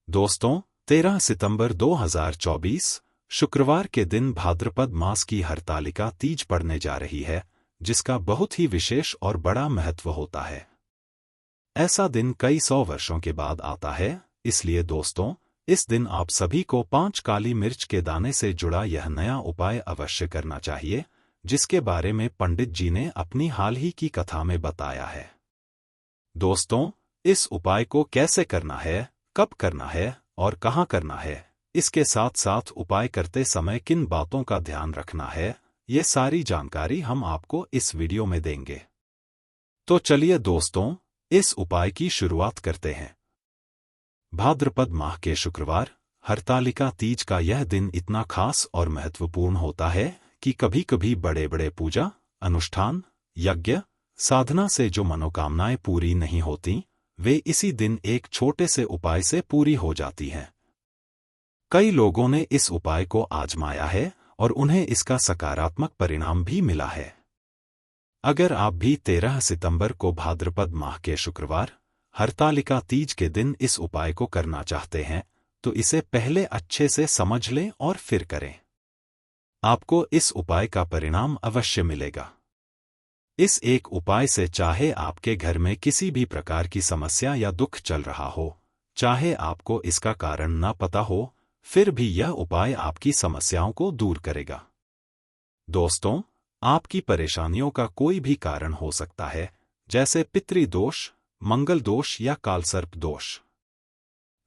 दोस्तों, 13 सितंबर 2024 शुक्रवार के दिन भाद्रपद मास की हरतालिका तीज पड़ने जा रही है, जिसका बहुत ही विशेष और बड़ा महत्व होता है। ऐसा दिन कई 100 वर्षों के बाद आता है, इसलिए दोस्तों, इस दिन आप सभी को 5 काली मिर्च के दाने से जुड़ा यह नया उपाय अवश्य करना चाहिए, जिसके बारे में पंडित जी ने अपनी हाल ही की कथा में बताया है। दोस्तों, इस उपाय को कैसे करना है, कब करना है और कहाँ करना है, इसके साथ साथ उपाय करते समय किन बातों का ध्यान रखना है, ये सारी जानकारी हम आपको इस वीडियो में देंगे। तो चलिए दोस्तों, इस उपाय की शुरुआत करते हैं। भाद्रपद माह के शुक्रवार, हरतालिका तीज का यह दिन इतना खास और महत्वपूर्ण होता है कि कभी कभी बड़े बड़े पूजा, अनुष्ठान, यज्ञ, साधना से जो मनोकामनाएं पूरी नहीं होती, वे इसी दिन एक छोटे से उपाय से पूरी हो जाती हैं। कई लोगों ने इस उपाय को आजमाया है और उन्हें इसका सकारात्मक परिणाम भी मिला है। अगर आप भी 13 सितंबर को भाद्रपद माह के शुक्रवार, हरतालिका तीज के दिन इस उपाय को करना चाहते हैं, तो इसे पहले अच्छे से समझ लें और फिर करें। आपको इस उपाय का परिणाम अवश्य मिलेगा। इस एक उपाय से चाहे आपके घर में किसी भी प्रकार की समस्या या दुख चल रहा हो, चाहे आपको इसका कारण न पता हो, फिर भी यह उपाय आपकी समस्याओं को दूर करेगा। दोस्तों, आपकी परेशानियों का कोई भी कारण हो सकता है, जैसे पितृदोष, मंगल दोष या कालसर्प दोष।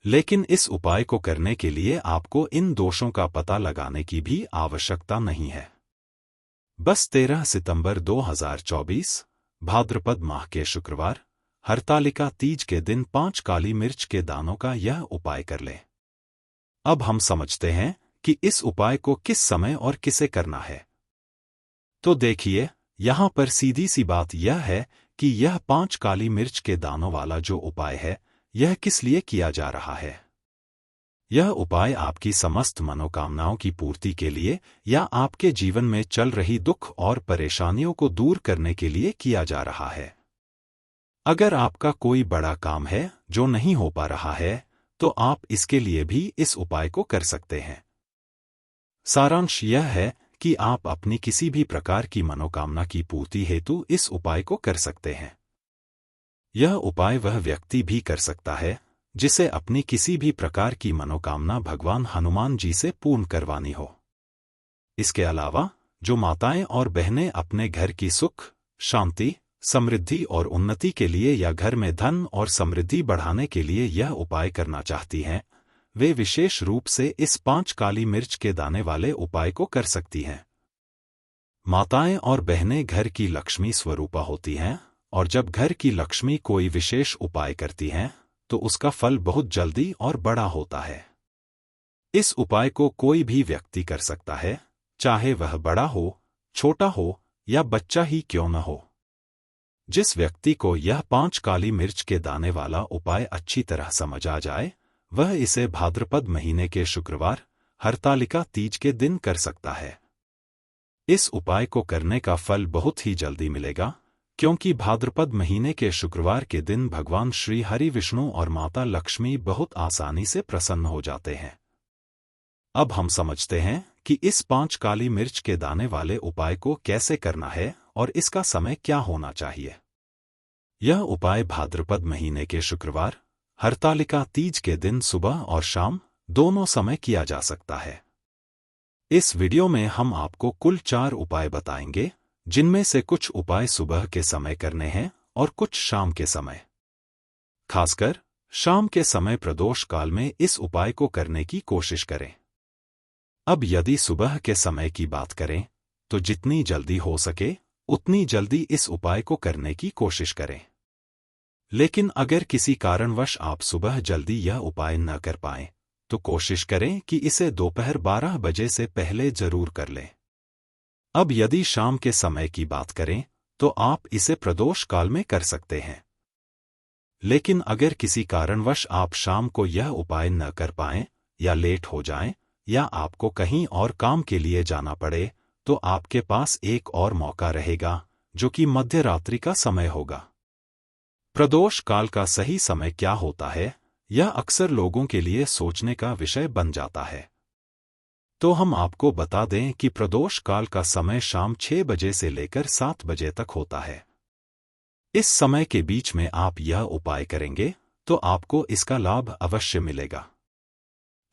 लेकिन इस उपाय को करने के लिए आपको इन दोषों का पता लगाने की भी आवश्यकता नहीं है। बस 13 सितंबर 2024 भाद्रपद माह के शुक्रवार, हरतालिका तीज के दिन 5 काली मिर्च के दानों का यह उपाय कर लें। अब हम समझते हैं कि इस उपाय को किस समय और किसे करना है। तो देखिए, यहां पर सीधी सी बात यह है कि यह 5 काली मिर्च के दानों वाला जो उपाय है, यह किस लिए किया जा रहा है। यह उपाय आपकी समस्त मनोकामनाओं की पूर्ति के लिए या आपके जीवन में चल रही दुख और परेशानियों को दूर करने के लिए किया जा रहा है। अगर आपका कोई बड़ा काम है जो नहीं हो पा रहा है, तो आप इसके लिए भी इस उपाय को कर सकते हैं। सारांश यह है कि आप अपनी किसी भी प्रकार की मनोकामना की पूर्ति हेतु इस उपाय को कर सकते हैं। यह उपाय वह व्यक्ति भी कर सकता है जिसे अपनी किसी भी प्रकार की मनोकामना भगवान हनुमान जी से पूर्ण करवानी हो। इसके अलावा जो माताएं और बहनें अपने घर की सुख, शांति, समृद्धि और उन्नति के लिए या घर में धन और समृद्धि बढ़ाने के लिए यह उपाय करना चाहती हैं, वे विशेष रूप से इस 5 काली मिर्च के दाने वाले उपाय को कर सकती हैं। माताएं और बहनें घर की लक्ष्मी स्वरूपा होती हैं, और जब घर की लक्ष्मी कोई विशेष उपाय करती हैं, तो उसका फल बहुत जल्दी और बड़ा होता है। इस उपाय को कोई भी व्यक्ति कर सकता है, चाहे वह बड़ा हो, छोटा हो या बच्चा ही क्यों न हो। जिस व्यक्ति को यह 5 काली मिर्च के दाने वाला उपाय अच्छी तरह समझ आ जाए, वह इसे भाद्रपद महीने के शुक्रवार, हरतालिका तीज के दिन कर सकता है। इस उपाय को करने का फल बहुत ही जल्दी मिलेगा, क्योंकि भाद्रपद महीने के शुक्रवार के दिन भगवान श्री हरि विष्णु और माता लक्ष्मी बहुत आसानी से प्रसन्न हो जाते हैं। अब हम समझते हैं कि इस 5 काली मिर्च के दाने वाले उपाय को कैसे करना है और इसका समय क्या होना चाहिए। यह उपाय भाद्रपद महीने के शुक्रवार, हरतालिका तीज के दिन सुबह और शाम दोनों समय किया जा सकता है। इस वीडियो में हम आपको कुल 4 उपाय बताएंगे, जिनमें से कुछ उपाय सुबह के समय करने हैं और कुछ शाम के समय। खासकर शाम के समय प्रदोष काल में इस उपाय को करने की कोशिश करें। अब यदि सुबह के समय की बात करें, तो जितनी जल्दी हो सके उतनी जल्दी इस उपाय को करने की कोशिश करें। लेकिन अगर किसी कारणवश आप सुबह जल्दी यह उपाय न कर पाएं, तो कोशिश करें कि इसे दोपहर 12 बजे से पहले जरूर कर लें। अब यदि शाम के समय की बात करें, तो आप इसे प्रदोष काल में कर सकते हैं। लेकिन अगर किसी कारणवश आप शाम को यह उपाय न कर पाएं, या लेट हो जाएं, या आपको कहीं और काम के लिए जाना पड़े, तो आपके पास एक और मौका रहेगा, जो कि मध्य रात्रि का समय होगा। प्रदोष काल का सही समय क्या होता है, यह अक्सर लोगों के लिए सोचने का विषय बन जाता है। तो हम आपको बता दें कि प्रदोष काल का समय शाम 6 बजे से लेकर 7 बजे तक होता है। इस समय के बीच में आप यह उपाय करेंगे तो आपको इसका लाभ अवश्य मिलेगा।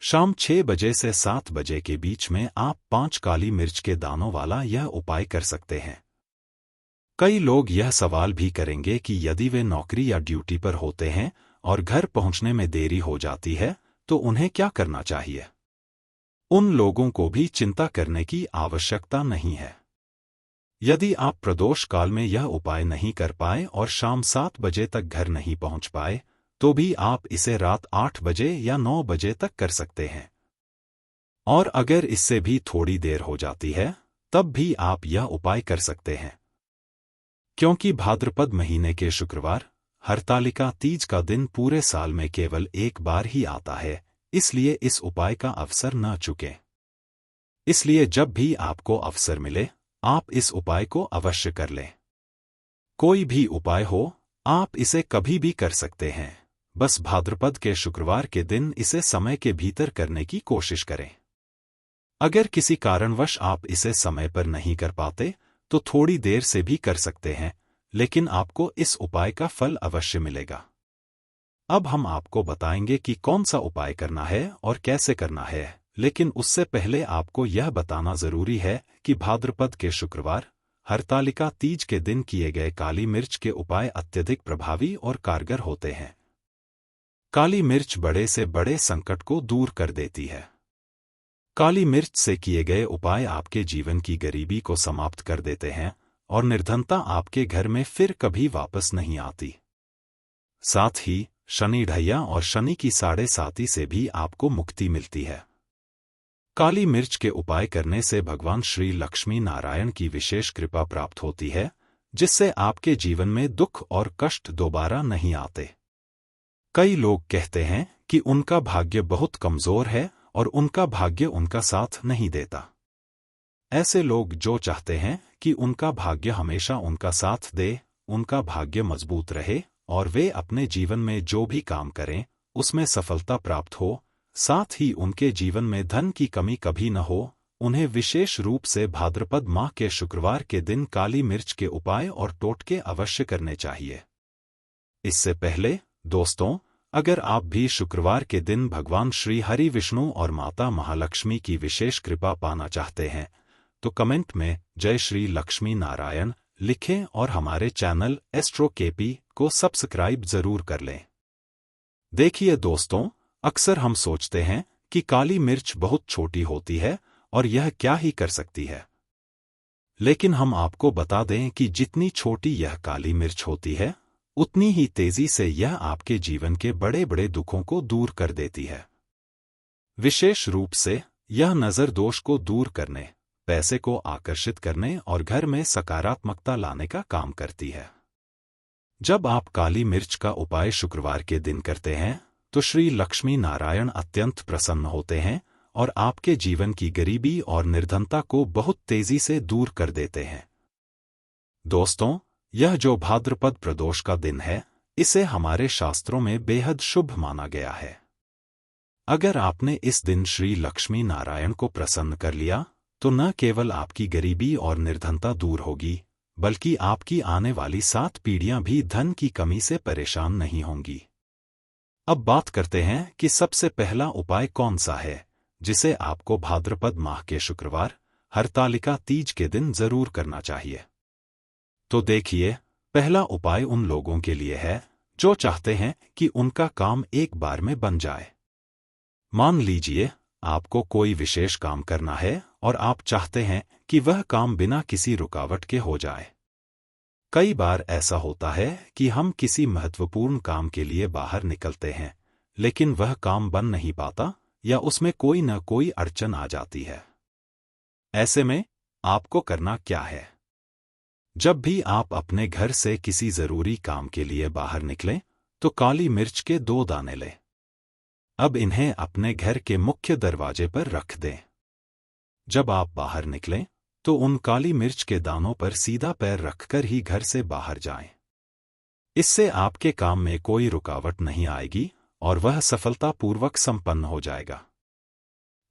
शाम 6 बजे से 7 बजे के बीच में आप 5 काली मिर्च के दानों वाला यह उपाय कर सकते हैं। कई लोग यह सवाल भी करेंगे कि यदि वे नौकरी या ड्यूटी पर होते हैं और घर पहुंचने में देरी हो जाती है तो उन्हें क्या करना चाहिए। उन लोगों को भी चिंता करने की आवश्यकता नहीं है। यदि आप प्रदोष काल में यह उपाय नहीं कर पाए और शाम 7 बजे तक घर नहीं पहुंच पाए तो भी आप इसे रात 8 बजे या 9 बजे तक कर सकते हैं। और अगर इससे भी थोड़ी देर हो जाती है तब भी आप यह उपाय कर सकते हैं। क्योंकि भाद्रपद महीने के शुक्रवार हरतालिका तीज का दिन पूरे साल में केवल एक बार ही आता है, इसलिए इस उपाय का अवसर न चुकें। इसलिए जब भी आपको अवसर मिले आप इस उपाय को अवश्य कर लें। कोई भी उपाय हो आप इसे कभी भी कर सकते हैं, बस भाद्रपद के शुक्रवार के दिन इसे समय के भीतर करने की कोशिश करें। अगर किसी कारणवश आप इसे समय पर नहीं कर पाते तो थोड़ी देर से भी कर सकते हैं, लेकिन आपको इस उपाय का फल अवश्य मिलेगा। अब हम आपको बताएंगे कि कौन सा उपाय करना है और कैसे करना है, लेकिन उससे पहले आपको यह बताना जरूरी है कि भाद्रपद के शुक्रवार हरतालिका तीज के दिन किए गए काली मिर्च के उपाय अत्यधिक प्रभावी और कारगर होते हैं। काली मिर्च बड़े से बड़े संकट को दूर कर देती है। काली मिर्च से किए गए उपाय आपके जीवन की गरीबी को समाप्त कर देते हैं और निर्धनता आपके घर में फिर कभी वापस नहीं आती। साथ ही शनि ढैया और शनि की 7.5 से भी आपको मुक्ति मिलती है। काली मिर्च के उपाय करने से भगवान श्री लक्ष्मी नारायण की विशेष कृपा प्राप्त होती है, जिससे आपके जीवन में दुख और कष्ट दोबारा नहीं आते। कई लोग कहते हैं कि उनका भाग्य बहुत कमजोर है और उनका भाग्य उनका साथ नहीं देता। ऐसे लोग जो चाहते हैं कि उनका भाग्य हमेशा उनका साथ दे, उनका भाग्य मजबूत रहे और वे अपने जीवन में जो भी काम करें उसमें सफलता प्राप्त हो, साथ ही उनके जीवन में धन की कमी कभी न हो, उन्हें विशेष रूप से भाद्रपद माह के शुक्रवार के दिन काली मिर्च के उपाय और टोटके अवश्य करने चाहिए। इससे पहले दोस्तों, अगर आप भी शुक्रवार के दिन भगवान श्री हरि विष्णु और माता महालक्ष्मी की विशेष कृपा पाना चाहते हैं तो कमेंट में जय श्री लक्ष्मी नारायण लिखें और हमारे चैनल एस्ट्रो केपी को सब्सक्राइब जरूर कर लें। देखिए दोस्तों, अक्सर हम सोचते हैं कि काली मिर्च बहुत छोटी होती है और यह क्या ही कर सकती है, लेकिन हम आपको बता दें कि जितनी छोटी यह काली मिर्च होती है उतनी ही तेजी से यह आपके जीवन के बड़े बड़े दुखों को दूर कर देती है। विशेष रूप से यह नजर दोष को दूर करने, पैसे को आकर्षित करने और घर में सकारात्मकता लाने का काम करती है। जब आप काली मिर्च का उपाय शुक्रवार के दिन करते हैं तो श्री लक्ष्मी नारायण अत्यंत प्रसन्न होते हैं और आपके जीवन की गरीबी और निर्धनता को बहुत तेजी से दूर कर देते हैं। दोस्तों, यह जो भाद्रपद प्रदोष का दिन है, इसे हमारे शास्त्रों में बेहद शुभ माना गया है। अगर आपने इस दिन श्री लक्ष्मी नारायण को प्रसन्न कर लिया तो न केवल आपकी गरीबी और निर्धनता दूर होगी, बल्कि आपकी आने वाली 7 पीढ़ियां भी धन की कमी से परेशान नहीं होंगी। अब बात करते हैं कि सबसे पहला उपाय कौन सा है, जिसे आपको भाद्रपद माह के शुक्रवार हरतालिका तीज के दिन जरूर करना चाहिए। तो देखिए, पहला उपाय उन लोगों के लिए है जो चाहते हैं कि उनका काम एक बार में बन जाए। मान लीजिए आपको कोई विशेष काम करना है और आप चाहते हैं कि वह काम बिना किसी रुकावट के हो जाए। कई बार ऐसा होता है कि हम किसी महत्वपूर्ण काम के लिए बाहर निकलते हैं, लेकिन वह काम बन नहीं पाता या उसमें कोई न कोई अड़चन आ जाती है। ऐसे में आपको करना क्या है? जब भी आप अपने घर से किसी जरूरी काम के लिए बाहर निकलें तो काली मिर्च के 2 दाने लें। अब इन्हें अपने घर के मुख्य दरवाजे पर रख दें। जब आप बाहर निकलें तो उन काली मिर्च के दानों पर सीधा पैर रखकर ही घर से बाहर जाएं। इससे आपके काम में कोई रुकावट नहीं आएगी और वह सफलतापूर्वक संपन्न हो जाएगा।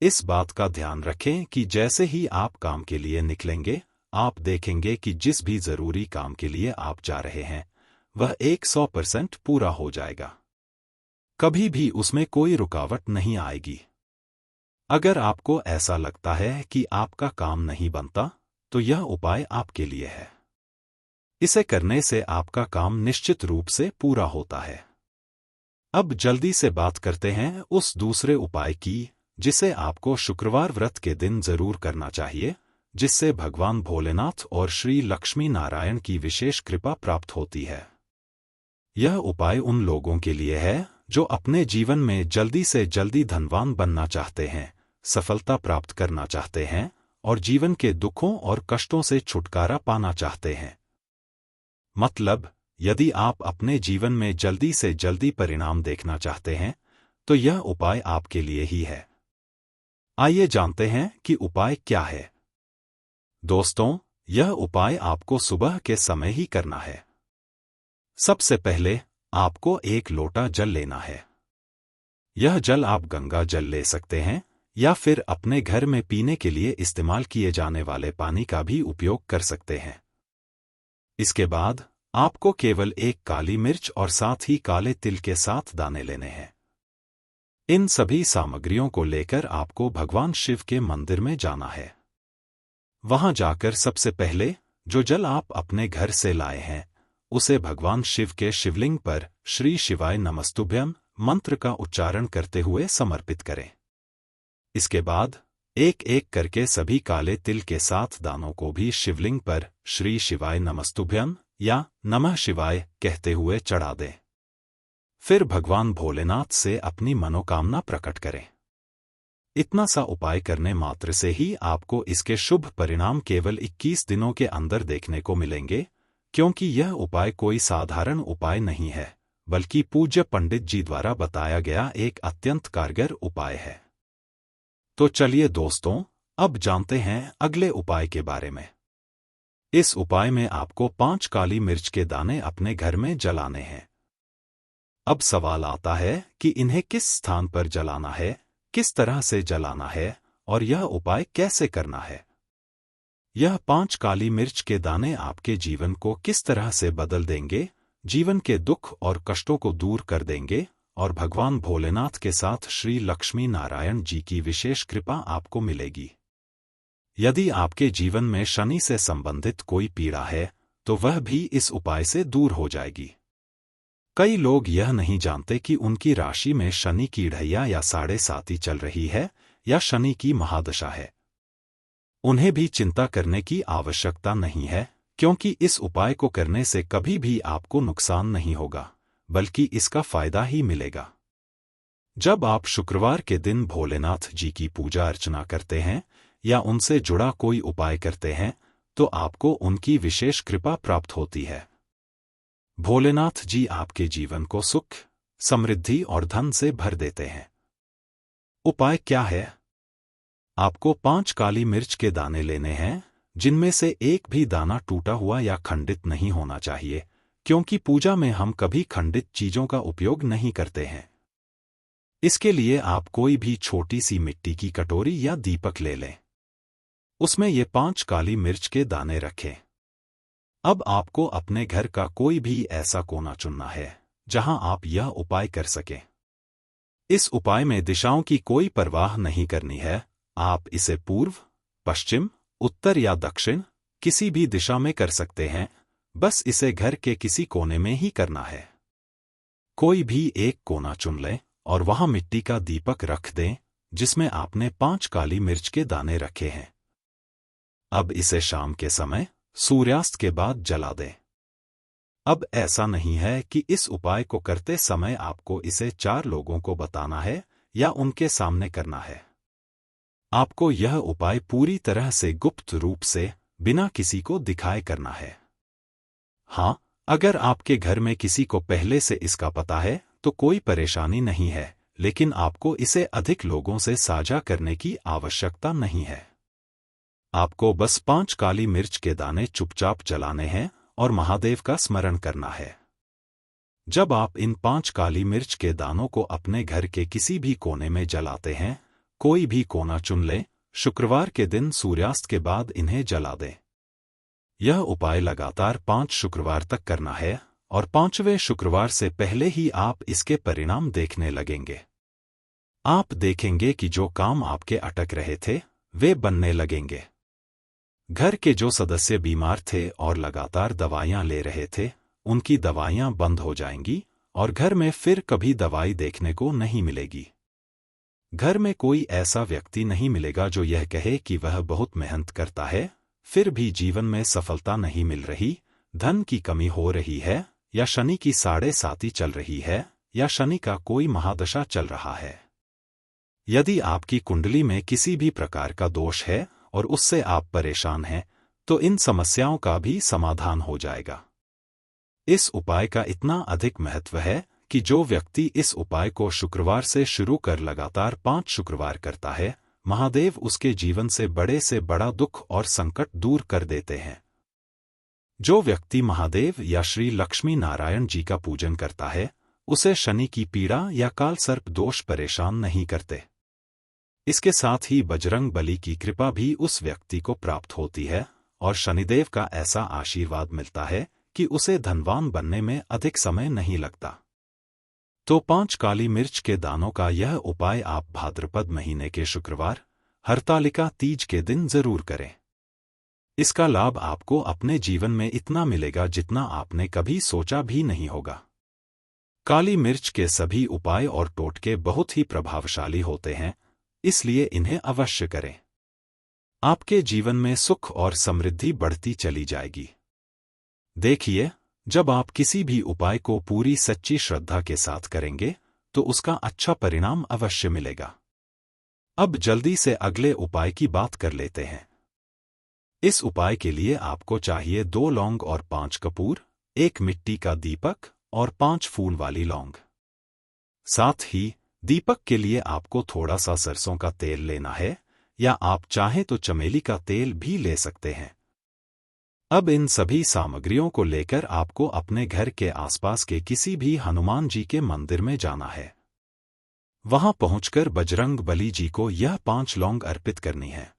इस बात का ध्यान रखें कि जैसे ही आप काम के लिए निकलेंगे, आप देखेंगे कि जिस भी जरूरी काम के लिए आप जा रहे हैं वह 100% पूरा हो जाएगा। कभी भी उसमें कोई रुकावट नहीं आएगी। अगर आपको ऐसा लगता है कि आपका काम नहीं बनता, तो यह उपाय आपके लिए है। इसे करने से आपका काम निश्चित रूप से पूरा होता है। अब जल्दी से बात करते हैं उस दूसरे उपाय की, जिसे आपको शुक्रवार व्रत के दिन जरूर करना चाहिए, जिससे भगवान भोलेनाथ और श्री लक्ष्मी नारायण की विशेष कृपा प्राप्त होती है। यह उपाय उन लोगों के लिए है जो अपने जीवन में जल्दी से जल्दी धनवान बनना चाहते हैं, सफलता प्राप्त करना चाहते हैं और जीवन के दुखों और कष्टों से छुटकारा पाना चाहते हैं। मतलब, यदि आप अपने जीवन में जल्दी से जल्दी परिणाम देखना चाहते हैं, तो यह उपाय आपके लिए ही है। आइए जानते हैं कि उपाय क्या है। दोस्तों, यह उपाय आपको सुबह के समय ही करना है। सबसे पहले आपको एक लोटा जल लेना है। यह जल आप गंगा जल ले सकते हैं या फिर अपने घर में पीने के लिए इस्तेमाल किए जाने वाले पानी का भी उपयोग कर सकते हैं। इसके बाद आपको केवल एक काली मिर्च और साथ ही काले तिल के 7 दाने लेने हैं। इन सभी सामग्रियों को लेकर आपको भगवान शिव के मंदिर में जाना है। वहां जाकर सबसे पहले जो जल आप अपने घर से लाए हैं, उसे भगवान शिव के शिवलिंग पर श्री शिवाय नमस्तुभ्यम मंत्र का उच्चारण करते हुए समर्पित करें। इसके बाद एक एक करके सभी काले तिल के 7 दानों को भी शिवलिंग पर श्री शिवाय नमस्तुभ्यम या नमः शिवाय कहते हुए चढ़ा दें। फिर भगवान भोलेनाथ से अपनी मनोकामना प्रकट करें। इतना सा उपाय करने मात्र से ही आपको इसके शुभ परिणाम केवल 21 दिनों के अंदर देखने को मिलेंगे, क्योंकि यह उपाय कोई साधारण उपाय नहीं है, बल्कि पूज्य पंडित जी द्वारा बताया गया एक अत्यंत कारगर उपाय है। तो चलिए दोस्तों, अब जानते हैं अगले उपाय के बारे में। इस उपाय में आपको 5 काली मिर्च के दाने अपने घर में जलाने हैं। अब सवाल आता है कि इन्हें किस स्थान पर जलाना है, किस तरह से जलाना है और यह उपाय कैसे करना है। यह 5 काली मिर्च के दाने आपके जीवन को किस तरह से बदल देंगे, जीवन के दुख और कष्टों को दूर कर देंगे और भगवान भोलेनाथ के साथ श्री लक्ष्मी नारायण जी की विशेष कृपा आपको मिलेगी। यदि आपके जीवन में शनि से संबंधित कोई पीड़ा है, तो वह भी इस उपाय से दूर हो जाएगी। कई लोग यह नहीं जानते कि उनकी राशि में शनि की ढैया या 7.5 चल रही है या शनि की महादशा है। उन्हें भी चिंता करने की आवश्यकता नहीं है, क्योंकि इस उपाय को करने से कभी भी आपको नुकसान नहीं होगा, बल्कि इसका फायदा ही मिलेगा। जब आप शुक्रवार के दिन भोलेनाथ जी की पूजा अर्चना करते हैं या उनसे जुड़ा कोई उपाय करते हैं, तो आपको उनकी विशेष कृपा प्राप्त होती है। भोलेनाथ जी आपके जीवन को सुख, समृद्धि और धन से भर देते हैं। उपाय क्या है? आपको 5 काली मिर्च के दाने लेने हैं, जिनमें से एक भी दाना टूटा हुआ या खंडित नहीं होना चाहिए, क्योंकि पूजा में हम कभी खंडित चीजों का उपयोग नहीं करते हैं। इसके लिए आप कोई भी छोटी सी मिट्टी की कटोरी या दीपक ले लें। उसमें ये 5 काली मिर्च के दाने रखें। अब आपको अपने घर का कोई भी ऐसा कोना चुनना है जहां आप यह उपाय कर सकें। इस उपाय में दिशाओं की कोई परवाह नहीं करनी है। आप इसे पूर्व, पश्चिम, उत्तर या दक्षिण किसी भी दिशा में कर सकते हैं, बस इसे घर के किसी कोने में ही करना है। कोई भी एक कोना चुन लें और वहां मिट्टी का दीपक रख दें जिसमें आपने 5 काली मिर्च के दाने रखे हैं। अब इसे शाम के समय सूर्यास्त के बाद जला दें। अब ऐसा नहीं है कि इस उपाय को करते समय आपको इसे 4 लोगों को बताना है या उनके सामने करना है। आपको यह उपाय पूरी तरह से गुप्त रूप से, बिना किसी को दिखाए करना है। हाँ, अगर आपके घर में किसी को पहले से इसका पता है तो कोई परेशानी नहीं है, लेकिन आपको इसे अधिक लोगों से साझा करने की आवश्यकता नहीं है। आपको बस 5 काली मिर्च के दाने चुपचाप जलाने हैं और महादेव का स्मरण करना है। जब आप इन 5 काली मिर्च के दानों को अपने घर के किसी भी कोने में जलाते हैं, कोई भी कोना चुन लें, शुक्रवार के दिन सूर्यास्त के बाद इन्हें जला दें। यह उपाय लगातार 5 शुक्रवार तक करना है और 5वें शुक्रवार से पहले ही आप इसके परिणाम देखने लगेंगे। आप देखेंगे कि जो काम आपके अटक रहे थे, वे बनने लगेंगे। घर के जो सदस्य बीमार थे और लगातार दवाइयां ले रहे थे, उनकी दवाइयां बंद हो जाएंगी और घर में फिर कभी दवाई देखने को नहीं मिलेगी। घर में कोई ऐसा व्यक्ति नहीं मिलेगा जो यह कहे कि वह बहुत मेहनत करता है, फिर भी जीवन में सफलता नहीं मिल रही, धन की कमी हो रही है, या शनि की 7.5 चल रही है, या शनि का कोई महादशा चल रहा है। यदि आपकी कुंडली में किसी भी प्रकार का दोष है और उससे आप परेशान हैं, तो इन समस्याओं का भी समाधान हो जाएगा। इस उपाय का इतना अधिक महत्व है कि जो व्यक्ति इस उपाय को शुक्रवार से शुरू कर लगातार 5 शुक्रवार करता है, महादेव उसके जीवन से बड़ा दुख और संकट दूर कर देते हैं। जो व्यक्ति महादेव या श्री लक्ष्मी नारायण जी का पूजन करता है, उसे शनि की पीड़ा या काल सर्प दोष परेशान नहीं करते। इसके साथ ही बजरंग बली की कृपा भी उस व्यक्ति को प्राप्त होती है और शनिदेव का ऐसा आशीर्वाद मिलता है कि उसे धनवान बनने में अधिक समय नहीं लगता। तो 5 काली मिर्च के दानों का यह उपाय आप भाद्रपद महीने के शुक्रवार, हरतालिका तीज के दिन जरूर करें। इसका लाभ आपको अपने जीवन में इतना मिलेगा जितना आपने कभी सोचा भी नहीं होगा। काली मिर्च के सभी उपाय और टोटके बहुत ही प्रभावशाली होते हैं, इसलिए इन्हें अवश्य करें। आपके जीवन में सुख और समृद्धि बढ़ती चली जाएगी। देखिए, जब आप किसी भी उपाय को पूरी सच्ची श्रद्धा के साथ करेंगे, तो उसका अच्छा परिणाम अवश्य मिलेगा। अब जल्दी से अगले उपाय की बात कर लेते हैं। इस उपाय के लिए आपको चाहिए 2 लौंग और 5 कपूर, 1 मिट्टी का दीपक और 5 फूल वाली लौंग। साथ ही दीपक के लिए आपको थोड़ा सा सरसों का तेल लेना है, या आप चाहें तो चमेली का तेल भी ले सकते हैं। अब इन सभी सामग्रियों को लेकर आपको अपने घर के आसपास के किसी भी हनुमान जी के मंदिर में जाना है। वहां पहुंचकर बजरंग बली जी को यह 5 लौंग अर्पित करनी है।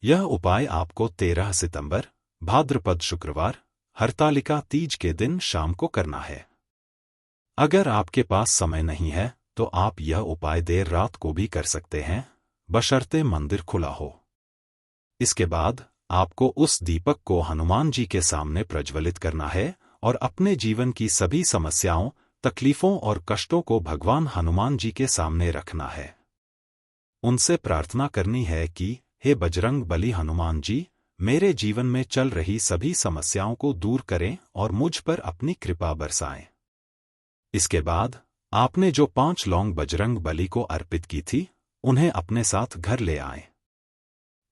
यह उपाय आपको 13 सितंबर, भाद्रपद शुक्रवार, हरतालिका तीज के दिन शाम को करना है। अगर आपके पास समय नहीं है, तो आप यह उपाय देर रात को भी कर सकते हैं, बशर्ते मंदिर खुला हो। इसके बाद आपको उस दीपक को हनुमान जी के सामने प्रज्वलित करना है और अपने जीवन की सभी समस्याओं, तकलीफों और कष्टों को भगवान हनुमान जी के सामने रखना है। उनसे प्रार्थना करनी है कि हे बजरंग बली हनुमान जी, मेरे जीवन में चल रही सभी समस्याओं को दूर करें और मुझ पर अपनी कृपा बरसाएं। इसके बाद आपने जो 5 लौंग बजरंग बली को अर्पित की थी, उन्हें अपने साथ घर ले आएं।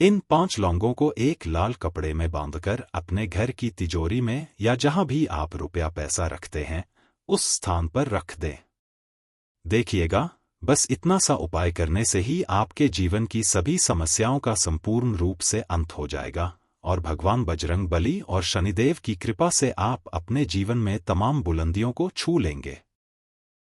इन 5 लौंगों को एक लाल कपड़े में बांधकर अपने घर की तिजोरी में या जहां भी आप रुपया पैसा रखते हैं, उस स्थान पर रख दें। देखिएगा, बस इतना सा उपाय करने से ही आपके जीवन की सभी समस्याओं का संपूर्ण रूप से अंत हो जाएगा और भगवान बजरंग बली और शनिदेव की कृपा से आप अपने जीवन में तमाम बुलंदियों को छू लेंगे।